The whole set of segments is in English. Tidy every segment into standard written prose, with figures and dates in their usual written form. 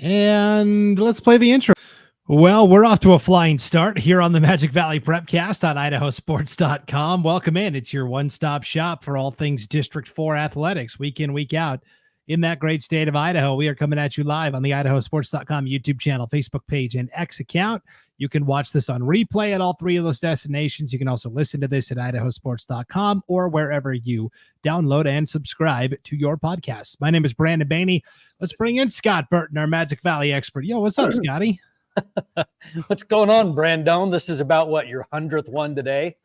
And let's play the intro. Well, we're off to a flying start here on the Magic Valley Prepcast on IdahoSports.com. Welcome in. It's your one-stop shop for all things District 4 athletics, week in, week out in that great state of Idaho. We are coming at you live on the IdahoSports.com YouTube channel, Facebook page, and X account. You can watch this on replay at all three of those destinations. You can also listen to this at IdahoSports.com or wherever you download and subscribe to your podcasts. My name is Brandon Baney. Let's bring in Scott Burton, our Magic Valley expert. Yo, what's up, Scotty? What's going on, Brandon? This is about what, your 100th one today?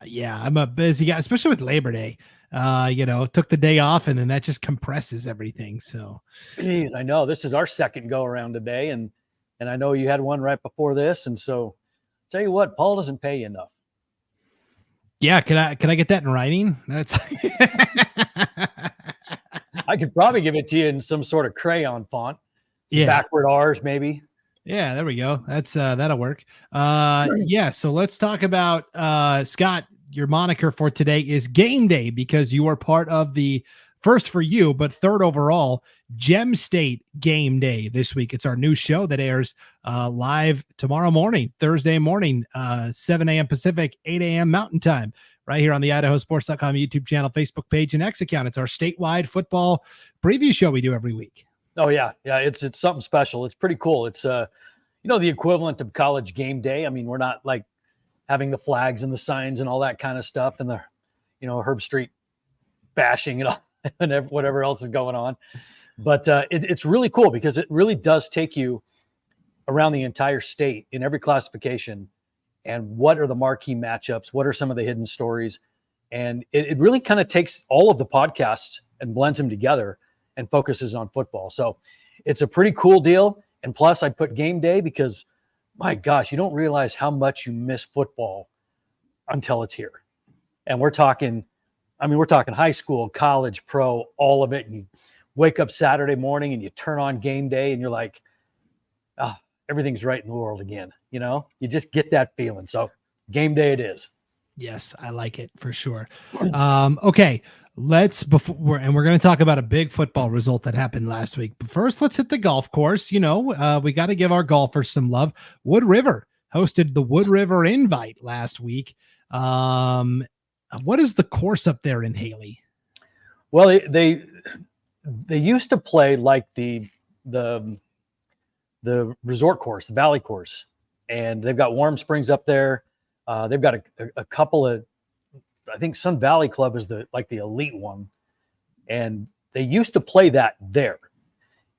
Yeah, I'm a busy guy, especially with Labor Day. Took the day off, and then that just compresses everything. So, Jeez, I know this is our second go around today, and I know you had one right before this, and so tell you what, Paul doesn't pay you enough. Yeah, can I get that in writing? That's I could probably give it to you in some sort of crayon font. Yeah, backward R's maybe. Yeah, there we go. That's that'll work. Yeah, so let's talk about Scott. Your moniker for today is Game Day because you are part of the first for you, but third overall Gem State Game Day this week. It's our new show that airs live tomorrow morning, Thursday morning, 7 a.m. Pacific, 8 a.m. Mountain Time, right here on the IdahoSports.com YouTube channel, Facebook page, and X account. It's our statewide football preview show we do every week. Oh yeah. It's something special. It's pretty cool. It's the equivalent of college game day. I mean, we're not like having the flags and the signs and all that kind of stuff and the, Herb Street bashing and all and whatever else is going on. But it's really cool because it really does take you around the entire state in every classification. And what are the marquee matchups? What are some of the hidden stories? And it really kind of takes all of the podcasts and blends them together and focuses on football. So it's a pretty cool deal. And plus I put game day because my gosh, you don't realize how much you miss football until it's here. And we're talking high school, college, pro, all of it. And you wake up Saturday morning and you turn on game day and you're like, everything's right in the world again. You just get that feeling. So game day it is. Yes, I like it for sure. Okay. We're going to talk about a big football result that happened last week. But first, let's hit the golf course. We got to give our golfers some love. Wood River hosted the Wood River Invite last week. What is the course up there in Higley? Well, they used to play like the resort course, the Valley course, and they've got Warm Springs up there. They've got a couple of, I think Sun Valley Club is the elite one. And they used to play that there.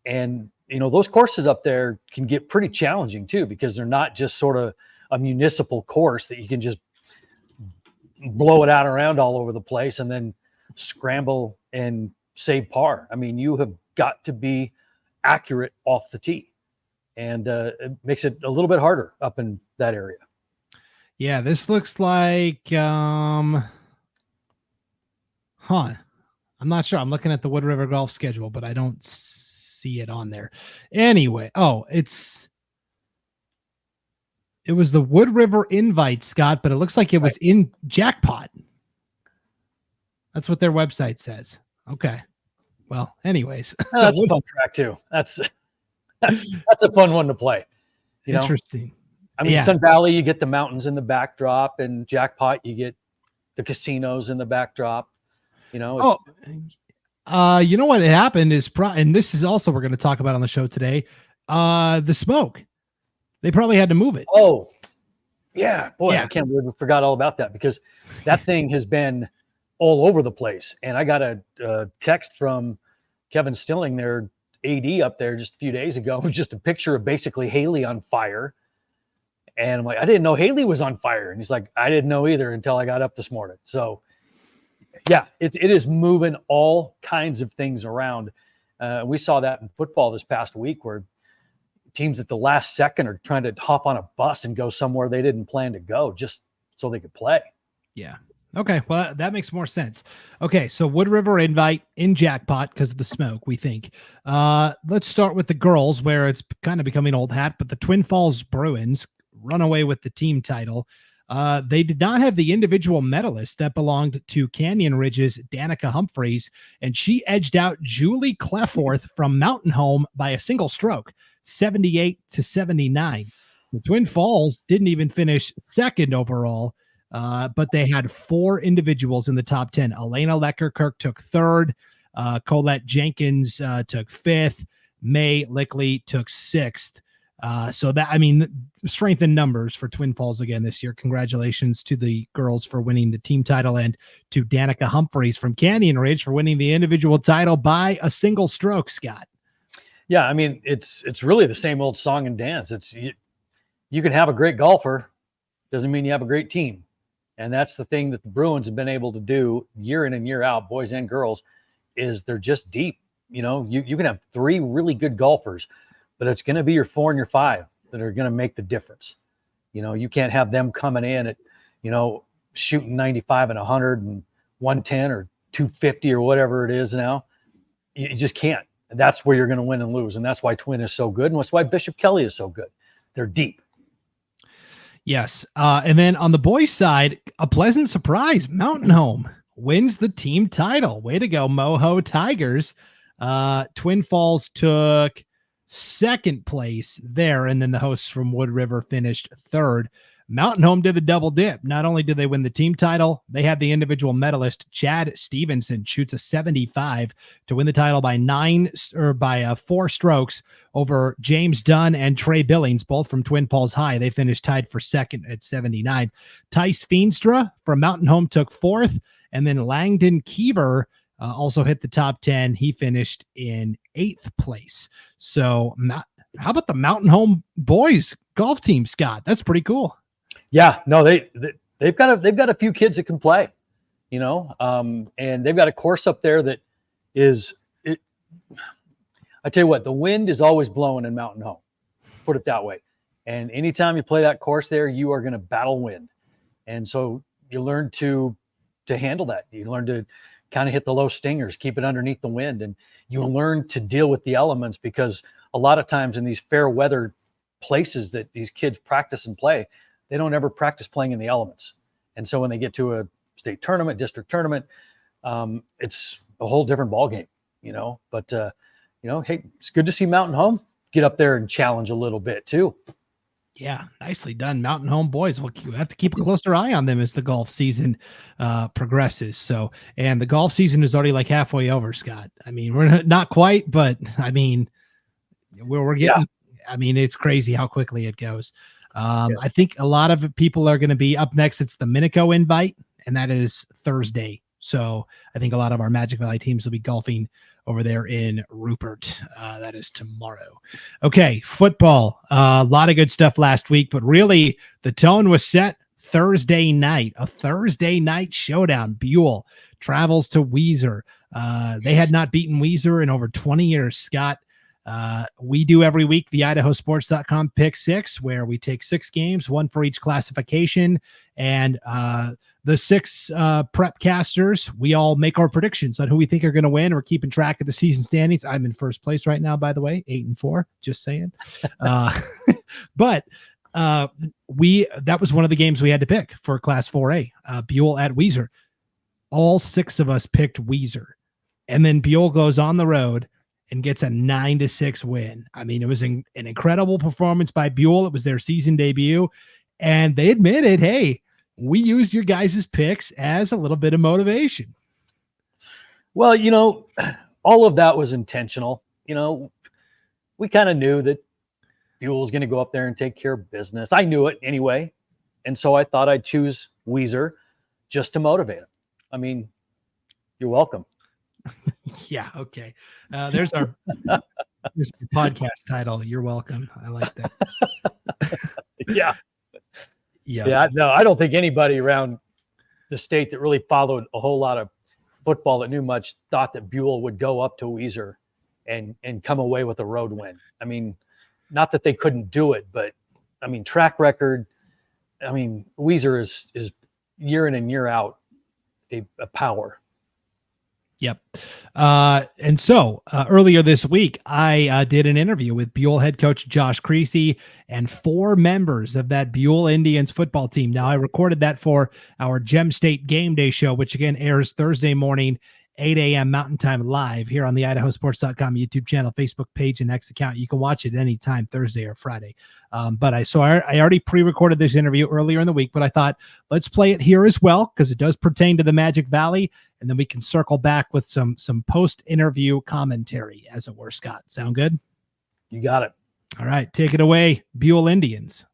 And, those courses up there can get pretty challenging too, because they're not just sort of a municipal course that you can just blow it out around all over the place and then scramble and save par. I mean, you have got to be accurate off the tee, and it makes it a little bit harder up in that area. Yeah, this looks like, I'm not sure. I'm looking at the Wood River golf schedule, but I don't see it on there. Anyway, it was the Wood River Invite, Scott, but it looks like it was in Jackpot. That's what their website says. Okay. Well, anyways. That's a fun track too. That's a fun one to play. Interesting. I mean, Sun Valley, you get the mountains in the backdrop, and Jackpot, you get the casinos in the backdrop. You know what happened is, and this is also we're going to talk about on the show today. The smoke, they probably had to move it. Oh, yeah, boy, yeah. I can't believe we forgot all about that because that thing has been all over the place. And I got a text from Kevin Stilling, their AD up there, just a few days ago. It was just a picture of basically Higley on fire. And I'm like, I didn't know Higley was on fire. And he's like, I didn't know either until I got up this morning. So, yeah, it is moving all kinds of things around. We saw that in football this past week where teams at the last second are trying to hop on a bus and go somewhere they didn't plan to go just so they could play. Yeah. Okay. Well, that makes more sense. Okay. So Wood River Invite in Jackpot because of the smoke, we think. Let's start with the girls where it's kind of becoming old hat, but the Twin Falls Bruins run away with the team title. They did not have the individual medalist that belonged to Canyon Ridge's Danica Humphreys, and she edged out Julie Cleforth from Mountain Home by a single stroke, 78-79. The Twin Falls didn't even finish second overall, but they had 4 individuals in the top 10. Elena Leckerkirk took third. Colette Jenkins took 5th. May Lickley took 6th. So that, I mean, strength in numbers for Twin Falls again this year. Congratulations to the girls for winning the team title, and to Danica Humphreys from Canyon Ridge for winning the individual title by a single stroke, Scott. Yeah, I mean, it's really the same old song and dance. You can have a great golfer, doesn't mean you have a great team. And that's the thing that the Bruins have been able to do year in and year out, boys and girls, is they're just deep. You know, you can have 3 really good golfers, but it's going to be your 4 and your 5 that are going to make the difference. You know, you can't have them coming in at, you know, shooting 95 and 100 and 110 or 250 or whatever it is now. You just can't. And that's where you're going to win and lose. And that's why Twin is so good. And that's why Bishop Kelly is so good. They're deep. Yes. And then on the boys' side, a pleasant surprise. Mountain Home wins the team title. Way to go, Moho Tigers. Twin Falls took second place there, and then the hosts from Wood River finished third. Mountain Home did the double dip. Not only did they win the team title, they had the individual medalist Chad Stevenson shoots a 75 to win the title by 4 strokes over James Dunn and Trey Billings, both from Twin Falls High. They finished tied for second at 79. Tice Feenstra from Mountain Home took 4th, and then Langdon Keever also hit the top 10. He finished in 8th place. So how about the Mountain Home boys golf team, Scott? That's pretty cool. Yeah, no, they've got a few kids that can play, you know, and they've got a course up there that is it. I tell you what, the wind is always blowing in Mountain Home, put it that way. And anytime you play that course there, you are going to battle wind, and so you learn to handle that. You learn to kind of hit the low stingers, keep it underneath the wind, and you learn to deal with the elements, because a lot of times in these fair weather places that these kids practice and play, they don't ever practice playing in the elements. And so when they get to a state tournament, district tournament, it's a whole different ballgame, you know. But, you know, hey, it's good to see Mountain Home get up there and challenge a little bit too. Yeah, nicely done. Mountain Home boys. We'll have to keep a closer eye on them as the golf season progresses. So, and the golf season is already like halfway over, Scott. I mean, we're not quite, but I mean, we're getting, I mean, it's crazy how quickly it goes. I think a lot of people are going to be up next. It's the Minico invite, and that is Thursday. So I think a lot of our Magic Valley teams will be golfing over there in Rupert. That is tomorrow. Okay, football. A lot of good stuff last week, but really the tone was set Thursday night, a Thursday night showdown. Buhl travels to Weiser. They had not beaten Weiser in over 20 years, Scott. We do every week the IdahoSports.com Pick 6, where we take 6 games, 1 for each classification, and the 6 prepcasters, we all make our predictions on who we think are going to win. We're keeping track of the season standings. I'm in first place right now, by the way, 8-4, just saying. But that was one of the games we had to pick for Class 4A, Buhl at Weiser. All 6 of us picked Weiser, and then Buhl goes on the road and gets a 9-6 win. I mean, it was an incredible performance by Buhl. It was their season debut, and they admitted, hey, we used your guys' picks as a little bit of motivation. Well, you know, all of that was intentional. You know, we kind of knew that Buhl was going to go up there and take care of business. I knew it anyway, and so I thought I'd choose Weiser just to motivate him. I mean, you're welcome. Yeah. Okay. There's our podcast title. You're welcome. I like that. Yeah. No, I don't think anybody around the state that really followed a whole lot of football that knew much thought that Buhl would go up to Weiser and come away with a road win. I mean, not that they couldn't do it, but I mean, track record. I mean, Weiser is year in and year out a power. Yep. And so earlier this week, I did an interview with Buhl head coach Josh Creasey and 4 members of that Buhl Indians football team. Now, I recorded that for our Gem State Game Day show, which again airs Thursday morning 8 a.m. Mountain Time live here on the IdahoSports.com YouTube channel, Facebook page, and X account. You can watch it anytime, Thursday or Friday. But I already pre-recorded this interview earlier in the week, but I thought let's play it here as well because it does pertain to the Magic Valley, and then we can circle back with some post-interview commentary, as it were. Scott, sound good? You got it. All right, take it away, Buhl Indians.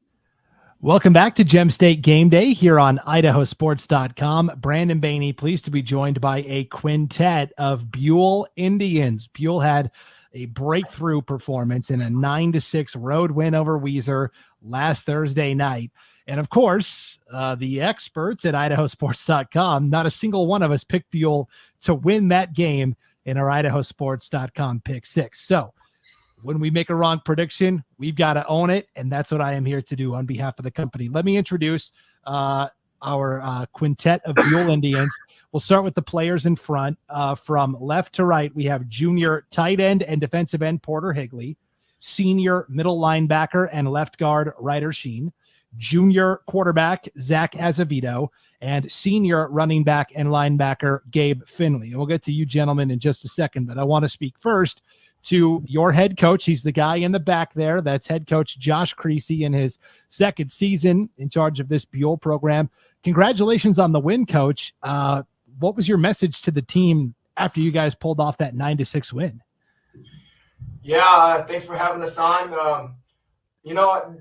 Welcome back to Gem State Game Day here on IdahoSports.com. Brandon Baney, pleased to be joined by a quintet of Buhl Indians. Buhl had a breakthrough performance in a 9-6 road win over Weiser last Thursday night. And of course, the experts at IdahoSports.com, not a single one of us picked Buhl to win that game in our IdahoSports.com Pick 6. So when we make a wrong prediction, we've got to own it, and that's what I am here to do on behalf of the company. Let me introduce our quintet of Buhl Indians. We'll start with the players in front. From left to right, we have junior tight end and defensive end Porter Higley, senior middle linebacker and left guard Ryder Sheen, junior quarterback Zack Azevedo, and senior running back and linebacker Gabe Finley. And we'll get to you gentlemen in just a second, but I want to speak first to your head coach. He's the guy in the back there. That's head coach Josh Creasey in his second season in charge of this Buhl program. Congratulations on the win, Coach. What was your message to the team after you guys pulled off that 9-6 win? Yeah, thanks for having us on.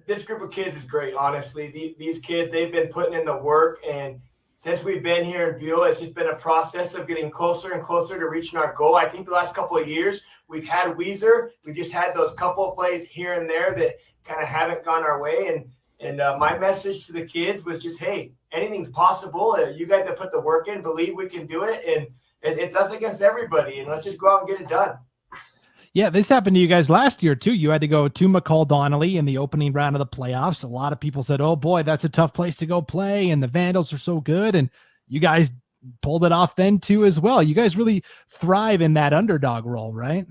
This group of kids is great, honestly. These kids, they've been putting in the work, and since we've been here in Buhl, it's just been a process of getting closer and closer to reaching our goal. I think the last couple of years, we've had Weiser. We just had those couple of plays here and there that kind of haven't gone our way. And my message to the kids was just, hey, anything's possible. You guys have put the work in, believe we can do it. And it's us against everybody. And let's just go out and get it done. Yeah, this happened to you guys last year, too. You had to go to McCall Donnelly in the opening round of the playoffs. A lot of people said, oh, boy, that's a tough place to go play, and the Vandals are so good. And you guys pulled it off then, too, as well. You guys really thrive in that underdog role, right?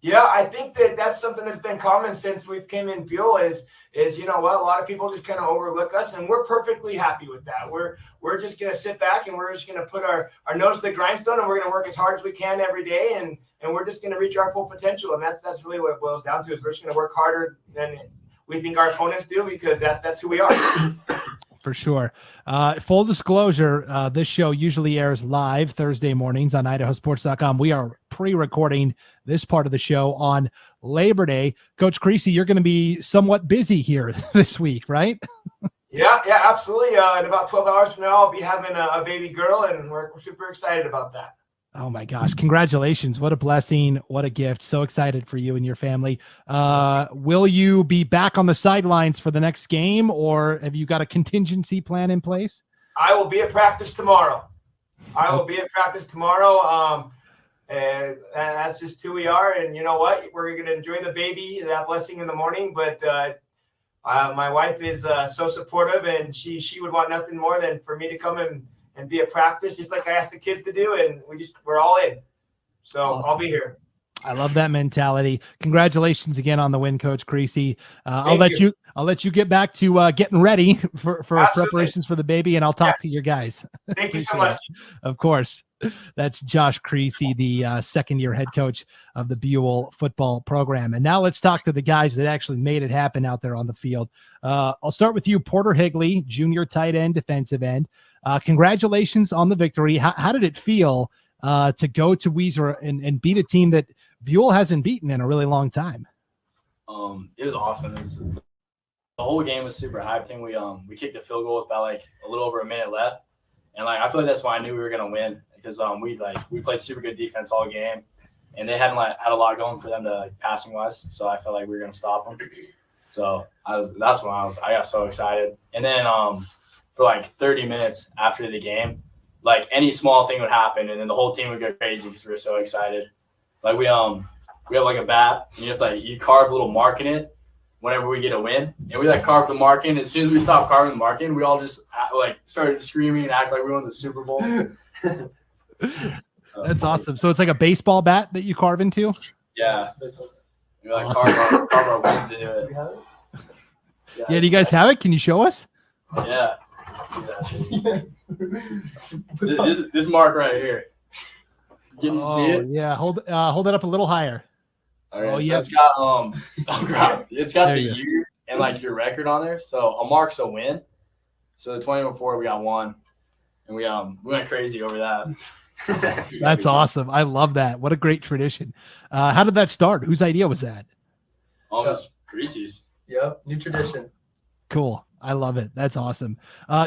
Yeah, I think that's something that's been common since we came in Buhl is you know what, a lot of people just kind of overlook us, and we're perfectly happy with that. We're just going to sit back, and we're just going to put our nose to the grindstone, and we're going to work as hard as we can every day, and we're just going to reach our full potential. And that's really what it boils down to, is we're just going to work harder than we think our opponents do, because that's who we are. For sure. Full disclosure, this show usually airs live Thursday mornings on IdahoSports.com. We are pre-recording this part of the show on Labor Day. Coach Creasey, you're going to be somewhat busy here this week, right? Yeah, absolutely. In about 12 hours from now, I'll be having a baby girl, and we're super excited about that. Oh my gosh. Congratulations. What a blessing. What a gift. So excited for you and your family. Will you be back on the sidelines for the next game, or have you got a contingency plan in place? I will be at practice tomorrow. And that's just who we are. And you know what? We're going to enjoy the baby, that blessing in the morning. But my wife is so supportive, and she would want nothing more than for me to come and be at practice, just like I asked the kids to do, and we're all in. So awesome. I'll be here. I love that mentality. Congratulations again on the win, Coach Creasey. I'll let you get back to getting ready for preparations for the baby, and I'll talk to your guys. Thank you so much. Of course. That's Josh Creasey, the second-year head coach of the Buhl football program. And now let's talk to the guys that actually made it happen out there on the field. I'll start with you, Porter Higley, junior tight end, defensive end. Congratulations on the victory. How did it feel to go to Weiser and beat a team that Buhl hasn't beaten in a really long time? It was awesome. The whole game was super hyping. We kicked a field goal with about a little over a minute left, and I feel like that's why I knew we were gonna win, because we played super good defense all game, and they hadn't had a lot going for them to passing wise. So I felt like we were gonna stop them. So I got so excited, and then for 30 minutes after the game, any small thing would happen, and then the whole team would go crazy because we were so excited. We have a bat, and you carve a little mark in it whenever we get a win, and we carve the mark in. As soon as we stopped carving the mark in, we all just started screaming and act like we won the Super Bowl. That's awesome. So it's like a baseball bat that you carve into? Yeah. We awesome. carve our wins into it. Yeah, do you guys have it? Can you show us? Yeah. See that shit. This mark right here. Can you see it? Yeah, hold it up a little higher. All right, Oh, so yeah. it's got oh crap. It's got There the you go. year and like your record on there. So a mark's a win. So the 2004 we got 1. And we went crazy over that. That's awesome. I love that. What a great tradition. How did that start? Whose idea was that? Almost Creasey's. Yep, new tradition. Cool. I love it. That's awesome.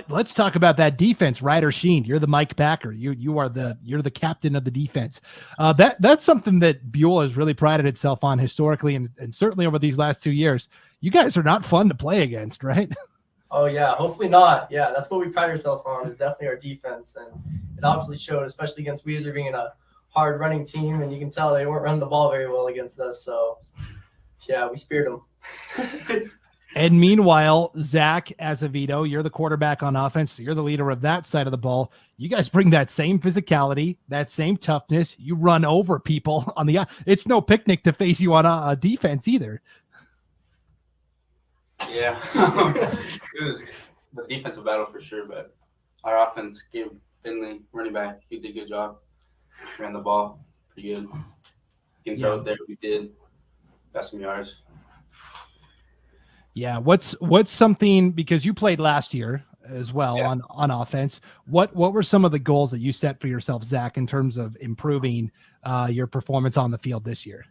Let's talk about that defense. Ryder Sheen, you're the Mike Packer. You're the captain of the defense. That's something that Buhl has really prided itself on historically, and certainly over these last 2 years. You guys are not fun to play against, right? Oh yeah, hopefully not. Yeah, that's what we pride ourselves on, is definitely our defense, and it obviously showed, especially against Weiser being a hard running team, and you can tell they weren't running the ball very well against us. So yeah, we speared them. And meanwhile, Zack, Azevedo, you're the quarterback on offense. So you're the leader of that side of the ball. You guys bring that same physicality, that same toughness. You run over people on the. It's no picnic to face you on a defense either. Yeah, it was the defensive battle for sure, but our offense, Gabe Finley, running back, he did a good job. Ran the ball pretty good. You can throw it there. We did. Got some yards. Yeah. What's something, because you played last year as well on offense. What were some of the goals that you set for yourself, Zack, in terms of improving your performance on the field this year?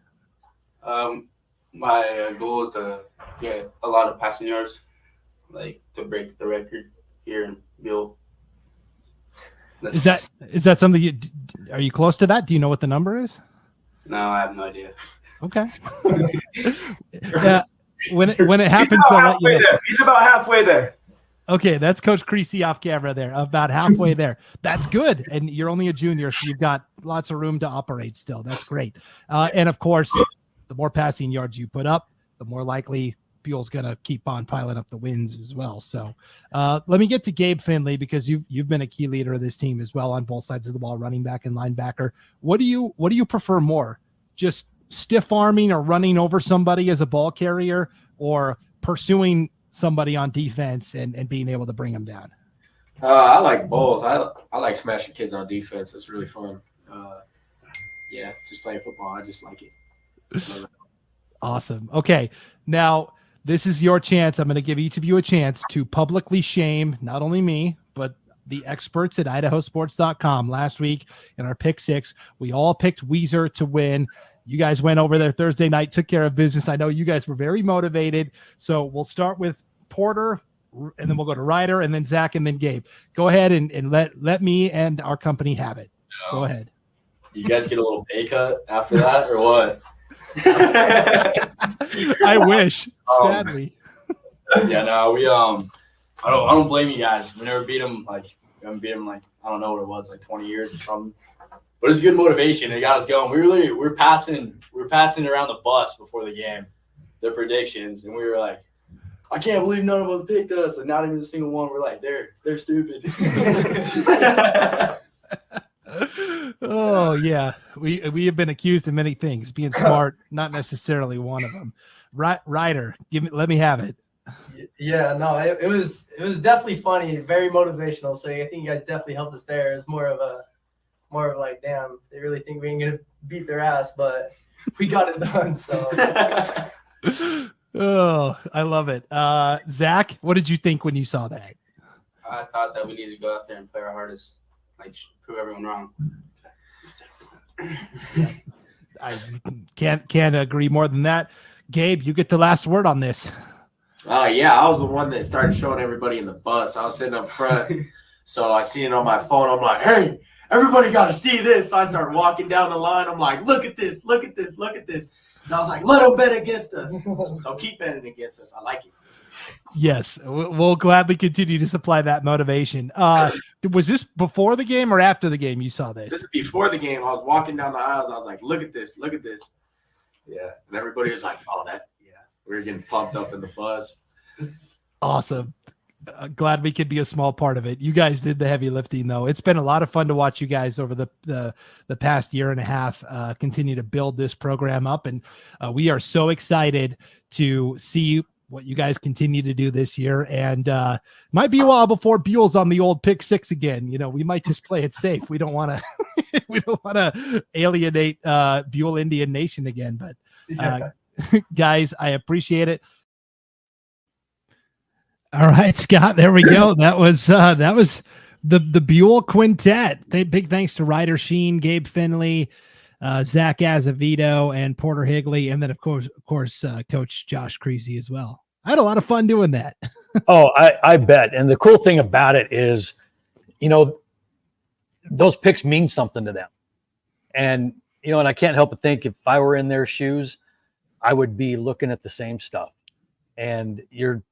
My goal is to get a lot of passing yards, like to break the record here in Buhl. Is that something are you close to that? Do you know what the number is? No, I have no idea. Okay. When it happens, they'll let you know. He's about halfway there. Okay, that's Coach Creasey off camera there, about halfway there. That's good. And you're only a junior, so you've got lots of room to operate still. That's great. And of course, the more passing yards you put up, the more likely Buhl's going to keep on piling up the wins as well. So let me get to Gabe Finley, because you've been a key leader of this team as well on both sides of the ball, running back and linebacker. What do you prefer more? Just stiff arming or running over somebody as a ball carrier, or pursuing somebody on defense and being able to bring them down? I like both. I like smashing kids on defense. It's really fun. Yeah, just playing football. I just like it. Awesome. Okay. Now, this is your chance. I'm going to give each of you a chance to publicly shame not only me, but the experts at IdahoSports.com. Last week in our pick 6, we all picked Weiser to win. You guys went over there Thursday night, took care of business. I know you guys were very motivated. So we'll start with Porter, and then we'll go to Ryder, and then Zack, and then Gabe. Go ahead and let me and our company have it. Go ahead. You guys get a little pay cut after that, or what? I wish, sadly. Yeah, no, we I don't blame you guys. We never beat them. We haven't beat them I don't know what it was, 20 years or something. But it's good motivation. It got us going. We're passing around the bus before the game, the predictions, and we were like, I can't believe none of them picked us. Not even a single one. We're like, they're stupid. Oh yeah, we have been accused of many things. Being smart, not necessarily one of them. Ryder, let me have it. Yeah, no, it was definitely funny, very motivational. So I think you guys definitely helped us there. It's more of damn, they really think we ain't gonna beat their ass, but we got it done. So. Oh, I love it. Zack, what did you think when you saw that? I thought that we needed to go out there and play our hardest, prove everyone wrong. I can't agree more than that. Gabe, you get the last word on this. Yeah, I was the one that started showing everybody in the bus. I was sitting up front, so I seen it on my phone. I'm like, hey, everybody got to see this. So I started walking down the line. I'm like, look at this, look at this, look at this. And I was like, let them bet against us. So keep betting against us. I like it. Yes, we'll gladly continue to supply that motivation. Was this before the game or after the game you saw this? This is before the game. I was walking down the aisles. I was like, look at this, look at this. Yeah, and everybody was like, oh, that, yeah. We were getting pumped up in the bus. Awesome. Glad we could be a small part of it. You guys did the heavy lifting, though. It's been a lot of fun to watch you guys over the past year and a half continue to build this program up, and we are so excited to see what you guys continue to do this year. And might be a while before Buhl's on the old pick 6 again. We might just play it safe. We don't want to we don't want to alienate Buhl Indian Nation again, but Yeah. guys, I appreciate it. All right, Scott, there we go. That was the Buhl quintet. Big thanks to Ryder Sheen, Gabe Finley, Zack Azevedo, and Porter Higley, and then of course Coach Josh Creasey as well. I had a lot of fun doing that. Oh, I bet. And the cool thing about it is, those picks mean something to them. And, and I can't help but think if I were in their shoes, I would be looking at the same stuff. And you're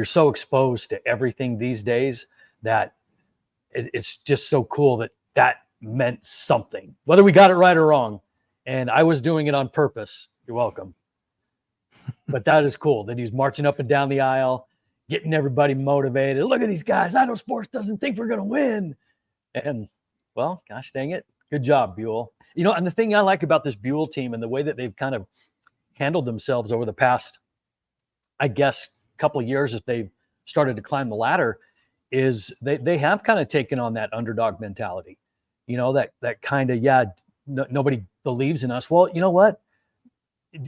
so exposed to everything these days that it's just so cool that meant something, whether we got it right or wrong. And I was doing it on purpose. You're welcome. But that is cool that he's marching up and down the aisle, getting everybody motivated. Look at these guys. Idaho Sports doesn't think we're going to win. And, well, gosh dang it. Good job, Buhl. And the thing I like about this Buhl team and the way that they've kind of handled themselves over the past, I guess, couple of years that they've started to climb the ladder is they have kind of taken on that underdog mentality. That kind of, nobody believes in us. Well, you know what?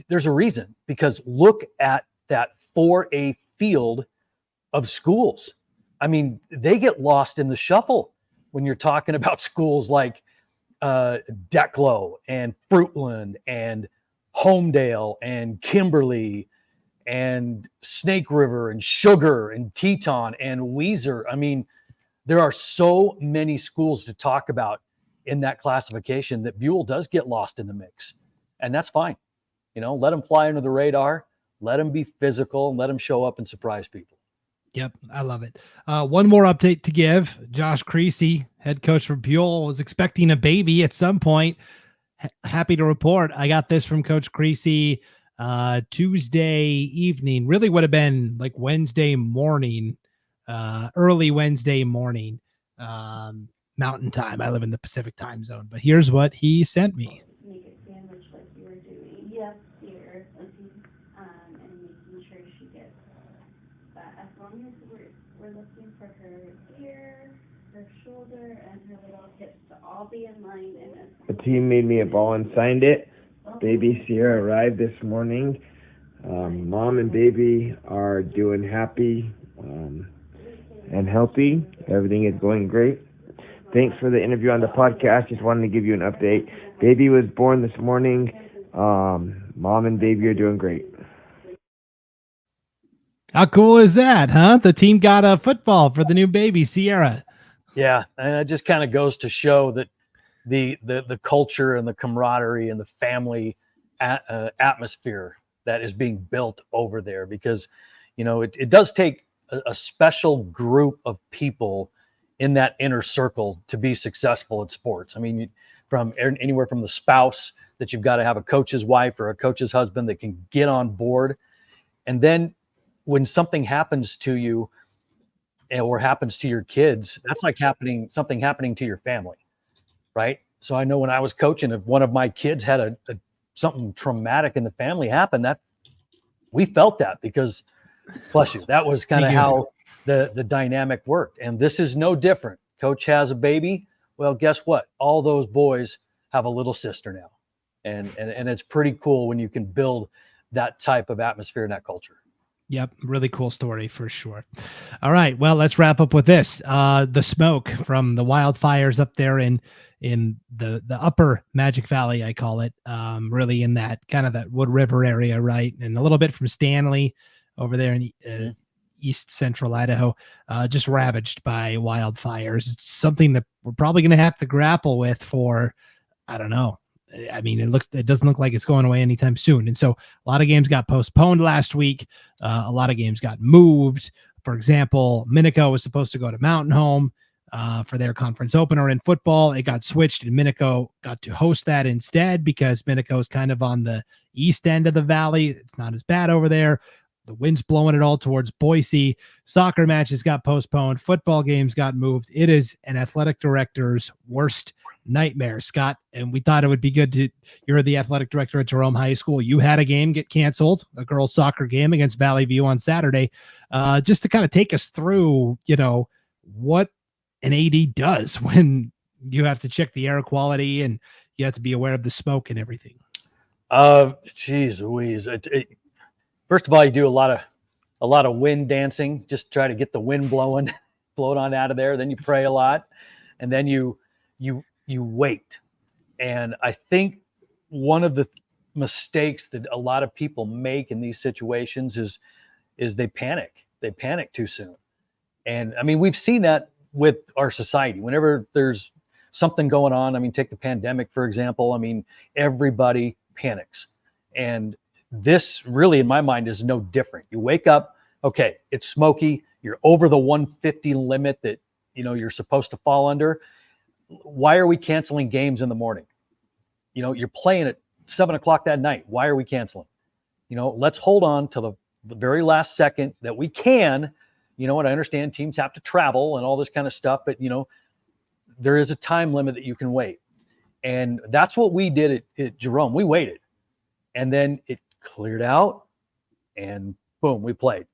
There's a reason, because look at that 4A field of schools. I mean, they get lost in the shuffle when you're talking about schools like Declo and Fruitland and Homedale and Kimberly and Snake River and Sugar and Teton and Weiser. I mean, there are so many schools to talk about in that classification that Buhl does get lost in the mix. And that's fine. Let them fly under the radar, let them be physical, and let them show up and surprise people. Yep, I love it. One more update to give. Josh Creasey, head coach for Buhl, was expecting a baby at some point. Happy to report, I got this from Coach Creasey Tuesday evening. Really would have been like Wednesday morning, early Wednesday morning, Mountain Time. I live in the Pacific time zone, but here's what he sent me. Make a sandwich like you were doing. Yes, dear. And making sure she gets. But as long as we're looking for her ear, her shoulder, and her little hips to all be in line. The team made me a ball and signed it. Baby Sierra arrived this morning. Mom and baby are doing happy and healthy. Everything is going great. Thanks for the interview on the podcast. Just wanted to give you an update. Baby was born this morning. Mom and baby are doing great. How cool is that, huh? The team got a football for the new baby, Sierra. Yeah, and it just kind of goes to show that the culture and the camaraderie and the family atmosphere that is being built over there, because it does take a special group of people in that inner circle to be successful at sports. I mean, from anywhere from the spouse that you've got to have a coach's wife or a coach's husband that can get on board, and then when something happens to you or happens to your kids, that's like something happening to your family. Right. So I know when I was coaching, if one of my kids had something traumatic in the family happen, that we felt that, because bless you, that was kind of how the dynamic worked. And this is no different. Coach has a baby. Well, guess what? All those boys have a little sister now. And it's pretty cool when you can build that type of atmosphere and that culture. Yep. Really cool story for sure. All right. Well, let's wrap up with this. The smoke from the wildfires up there in the upper Magic Valley, I call it, really in that kind of that Wood River area, right? And a little bit from Stanley over there in east central Idaho, just ravaged by wildfires. It's something that we're probably going to have to grapple with for, I don't know. I mean, it doesn't look like it's going away anytime soon. And so a lot of games got postponed last week. A lot of games got moved. For example, Minico was supposed to go to Mountain Home for their conference opener in football. It got switched, and Minico got to host that instead because Minico is kind of on the east end of the valley. It's not as bad over there. The wind's blowing it all towards Boise. Soccer matches got postponed. Football games got moved. It is an athletic director's worst nightmare, Scott. And we thought it would be good to, you're the athletic director at Jerome High School. You had a game get canceled, a girls' soccer game against Valley View on Saturday, just to kind of take us through, what an AD does when, you have to check the air quality and you have to be aware of the smoke and everything? Geez Louise. First of all, you do a lot of wind dancing, just try to get the wind blowing, blow it on out of there. Then you pray a lot, and then you wait. And I think one of the mistakes that a lot of people make in these situations is they panic. They panic too soon. And I mean, we've seen that with our society. Whenever there's something going on, I mean, take the pandemic, for example. I mean, everybody panics. And this really, in my mind, is no different. You wake up, okay, it's smoky. You're over the 150 limit that, you're supposed to fall under. Why are we canceling games in the morning? You're playing at 7:00 that night. Why are we canceling? Let's hold on to the very last second that we can. I understand teams have to travel and all this kind of stuff, but there is a time limit that you can wait. And that's what we did at Jerome. We waited, and then it cleared out, and boom, we played.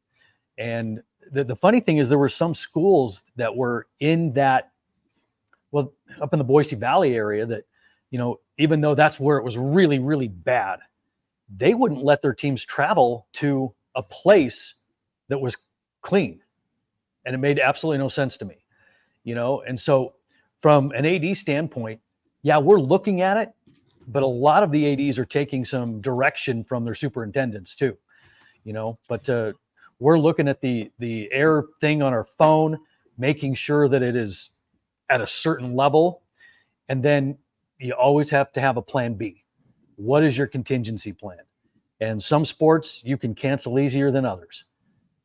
And the funny thing is there were some schools that were in that, well, up in the Boise Valley area that, even though that's where it was really, really bad, they wouldn't let their teams travel to a place that was clean. And it made absolutely no sense to me, And so from an AD standpoint, yeah, we're looking at it, but a lot of the ADs are taking some direction from their superintendents too, but we're looking at the air thing on our phone, making sure that it is at a certain level. And then you always have to have a plan B. What is your contingency plan? And some sports you can cancel easier than others.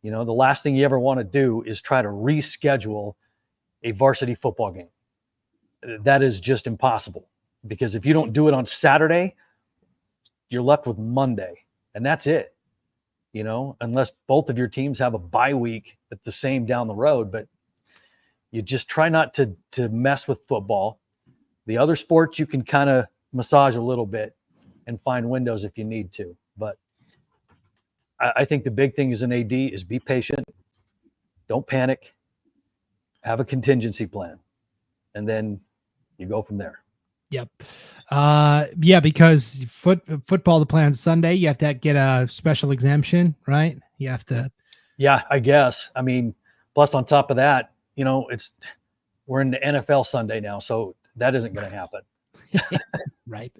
The last thing you ever want to do is try to reschedule a varsity football game. That is just impossible, because if you don't do it on Saturday, you're left with Monday, and that's it. Unless both of your teams have a bye week at the same down the road, but you just try not to mess with football. The other sports you can kind of massage a little bit and find windows if you need to. But I think the big thing as an AD is be patient, don't panic, have a contingency plan, and then you go from there. Yep. Because football to play on Sunday, you have to get a special exemption, right? You have to. Yeah, I guess. I mean, plus on top of that, we're in the NFL Sunday now, so that isn't going to happen. Right.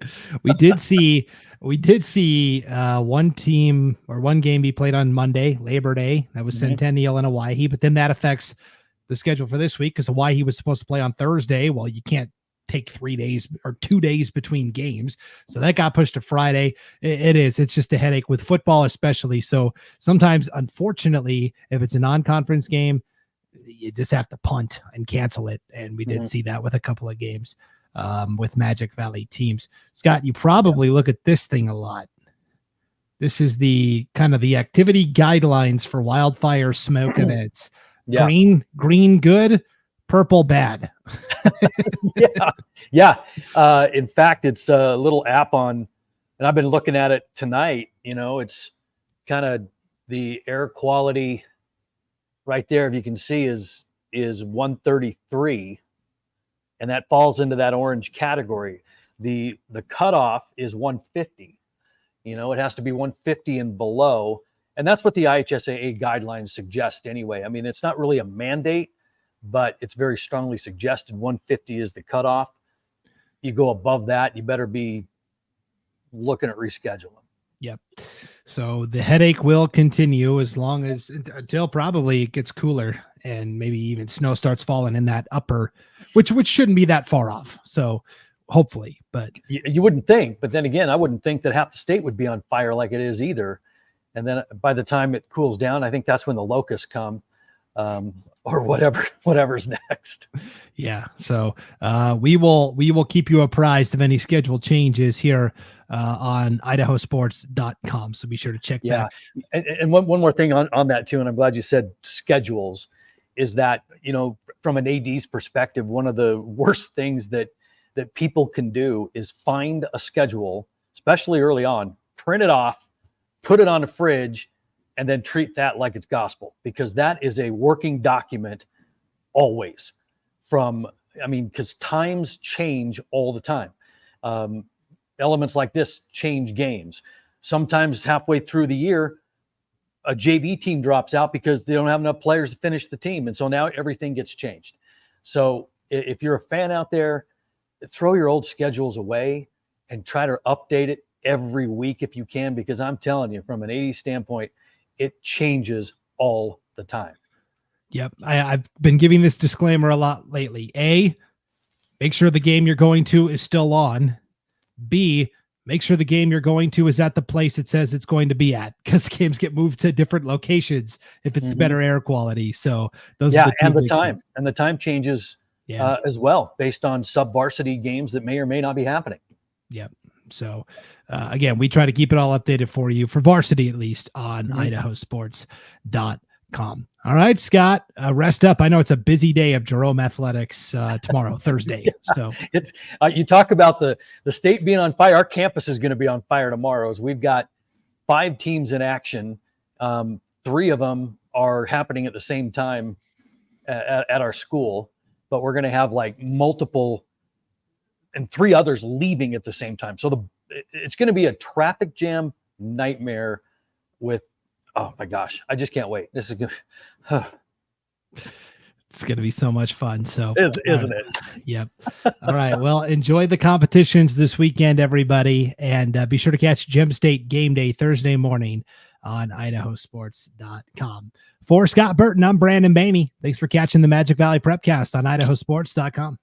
We did see one team or one game be played on Monday, Labor Day. That was Centennial and Hawaii, but then that affects the schedule for this week because Hawaii was supposed to play on Thursday. Well, you can't take 3 days or 2 days between games. So that got pushed to Friday. It's just a headache with football, especially. So sometimes, unfortunately, if it's a non-conference game, you just have to punt and cancel it. And we did see that with a couple of games with Magic Valley teams. Scott, you probably look at this thing a lot. This is the kind of the activity guidelines for wildfire smoke events. Yeah. Green good, purple bad. Yeah. In fact, it's a little app on, and I've been looking at it tonight. It's kind of the air quality right there. If you can see is 133, and that falls into that orange category. The cutoff is 150. It has to be 150 and below. And that's what the IHSAA guidelines suggest anyway. I mean, it's not really a mandate, but it's very strongly suggested. 150 is the cutoff. You go above that, you better be looking at rescheduling. Yep. So the headache will continue until probably it gets cooler and maybe even snow starts falling in that upper, which shouldn't be that far off. So hopefully, but you wouldn't think, but then again, I wouldn't think that half the state would be on fire like it is either. And then by the time it cools down, I think that's when the locusts come, or whatever's next. Yeah. So we will keep you apprised of any schedule changes here on IdahoSports.com. So be sure to check that. And one more thing on that too, and I'm glad you said schedules, is that, from an AD's perspective, one of the worst things that people can do is find a schedule, especially early on, print it off, put it on a fridge, and then treat that like it's gospel, because that is a working document always, from I mean, because times change all the time. Elements like this change games. Sometimes halfway through the year, a JV team drops out because they don't have enough players to finish the team. And so now everything gets changed. So if you're a fan out there, throw your old schedules away and try to update it every week if you can, because I'm telling you, from an 80s standpoint, it changes all the time. Yep. I've been giving this disclaimer a lot lately. A, make sure the game you're going to is still on. B, make sure the game you're going to is at the place it says it's going to be at, because games get moved to different locations if it's better air quality. So those are the two and the big time things. and the time changes as well based on sub-varsity games that may or may not be happening. Yep. So again, we try to keep it all updated for you, for varsity at least, on IdahoSports.com. All right, Scott, rest up. I know it's a busy day of Jerome athletics tomorrow, Thursday. So it's you talk about the state being on fire. Our campus is going to be on fire tomorrow. As we've got 5 teams in action. 3 of them are happening at the same time at our school, but we're going to have like multiple and 3 others leaving at the same time. So it's going to be a traffic jam nightmare with, oh my gosh, I just can't wait. This is good. It's going to be so much fun. So isn't it? Yep. All right. Well, enjoy the competitions this weekend, everybody. And be sure to catch Gem State game day Thursday morning on IdahoSports.com. For Scott Burton, I'm Brandon Baney. Thanks for catching the Magic Valley Prepcast on IdahoSports.com.